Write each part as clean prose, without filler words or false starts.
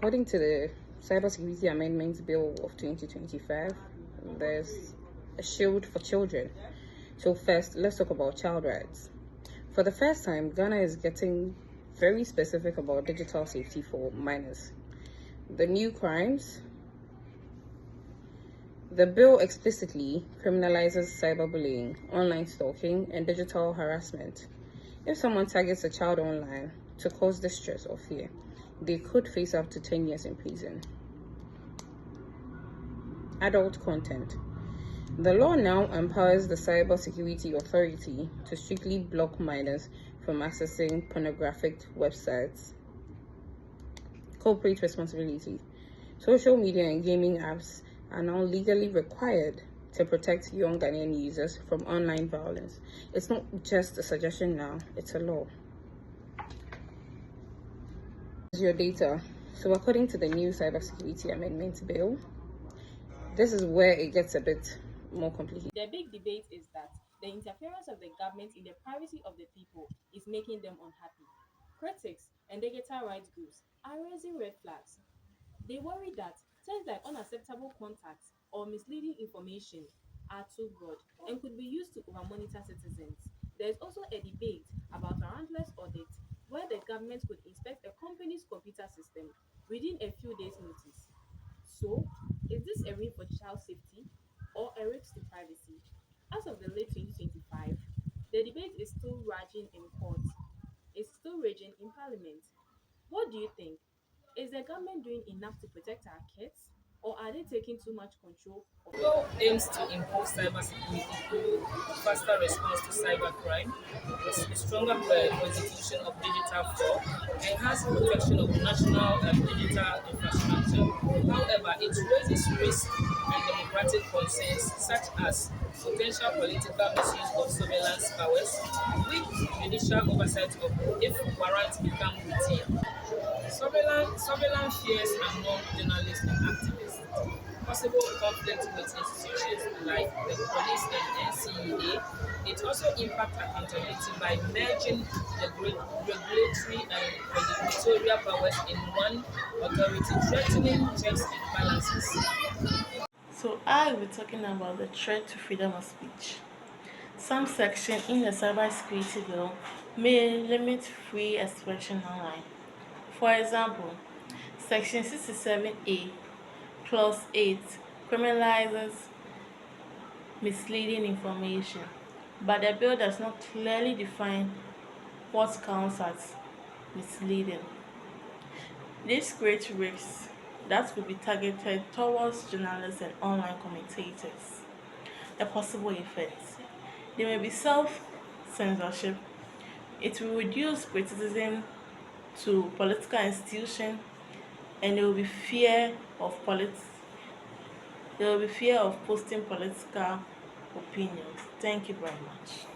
According to the Cybersecurity Amendments Bill of 2025, there's a shield for children. So first, let's talk about child rights. For the first time, Ghana is getting very specific about digital safety for minors. The new crimes. The bill explicitly criminalizes cyberbullying, online stalking, and digital harassment. If someone targets a child online to cause distress or fear, they could face up to 10 years in prison. Adult content. The law now empowers the Cybersecurity Authority to strictly block minors from accessing pornographic websites. Corporate responsibility. Social media and gaming apps are now legally required to protect young Ghanaian users from online violence. It's not just a suggestion now, it's a law. Your data. So according to the new Cybersecurity Amendment Bill, this is where it gets a bit more complicated. The big debate is that the interference of the government in the privacy of the people is making them unhappy. Critics and digital rights groups are raising red flags. They worry that things like unacceptable contacts or misleading information are too broad and could be used to over-monitor citizens. There is also a debate about a warrantless audit where the government could inspect a company's computer system within a few days' notice. So, is this a win for child safety or a risk to privacy? As of the late 2025, the debate is still raging in court. It's still raging in parliament. What do you think? Is the government doing enough to protect our kids? Or are they taking too much control of it? Law aims to improve cybersecurity through faster response to cybercrime, a stronger prosecution of digital fraud, enhanced protection of national digital infrastructure. However, it raises risks and democratic concerns such as potential political misuse of surveillance powers, weak judicial oversight of if warrants become routine, surveillance fears among journalists and activists, possible conflict with institutions like the police and NCEA. It also impacts accountability by merging the regulatory and editorial powers in one authority, threatening checks and balances. So I will be talking about the threat to freedom of speech. Some section in the cybersecurity bill may limit free expression online. For example, Section 67A Clause 8 criminalizes misleading information, but the bill does not clearly define what counts as misleading. This creates risks that will be targeted towards journalists and online commentators. A possible effect: there may be self-censorship. It will reduce criticism to political institutions, and there will be fear of posting political opinions. Thank you very much.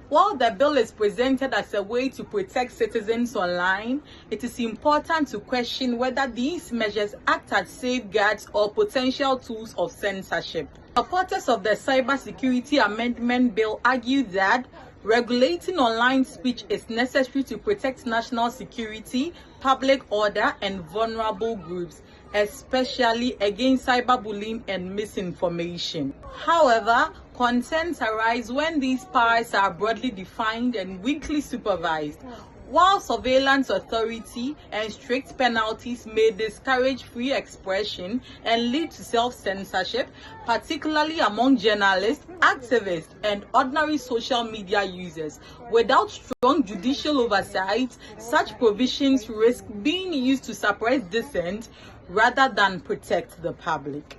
While the bill is presented as a way to protect citizens online, it is important to question whether these measures act as safeguards or potential tools of censorship. Supporters of the Cybersecurity Amendment Bill argue that regulating online speech is necessary to protect national security, public order, and vulnerable groups, especially against cyberbullying and misinformation. However, concerns arise when these powers are broadly defined and weakly supervised. While surveillance authority and strict penalties may discourage free expression and lead to self-censorship, particularly among journalists, activists, and ordinary social media users, without strong judicial oversight, such provisions risk being used to suppress dissent rather than protect the public.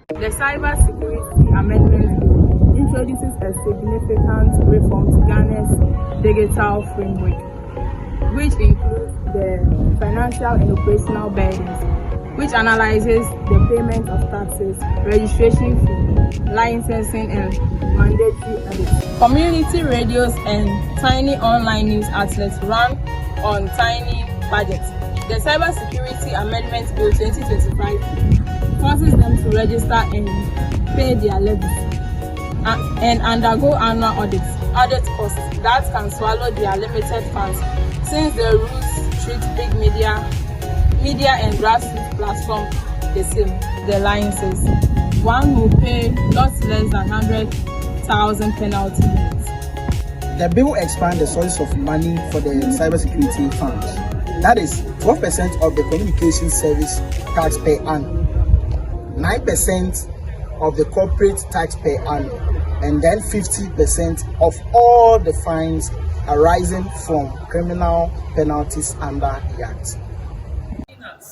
The Cybersecurity Amendment Bill introduces a significant reform to Ghana's digital framework, which includes the financial and operational burdens, which analyzes the payment of taxes, registration fee, licensing, and mandatory audits. Community radios and tiny online news outlets run on tiny budgets. The Cybersecurity Amendment Bill 2025 forces them to register and pay their levies and undergo annual audit costs that can swallow their limited funds, since the rules treat big media and grassroots platform the same. The line says one will pay not less than 100,000 penalty limits. The bill expands the source of money for the cybersecurity funds. That is 12% of the communication service tax per annum, 9% of the corporate tax per annum, and then 50% of all the fines arising from criminal penalties under the Act. Looking at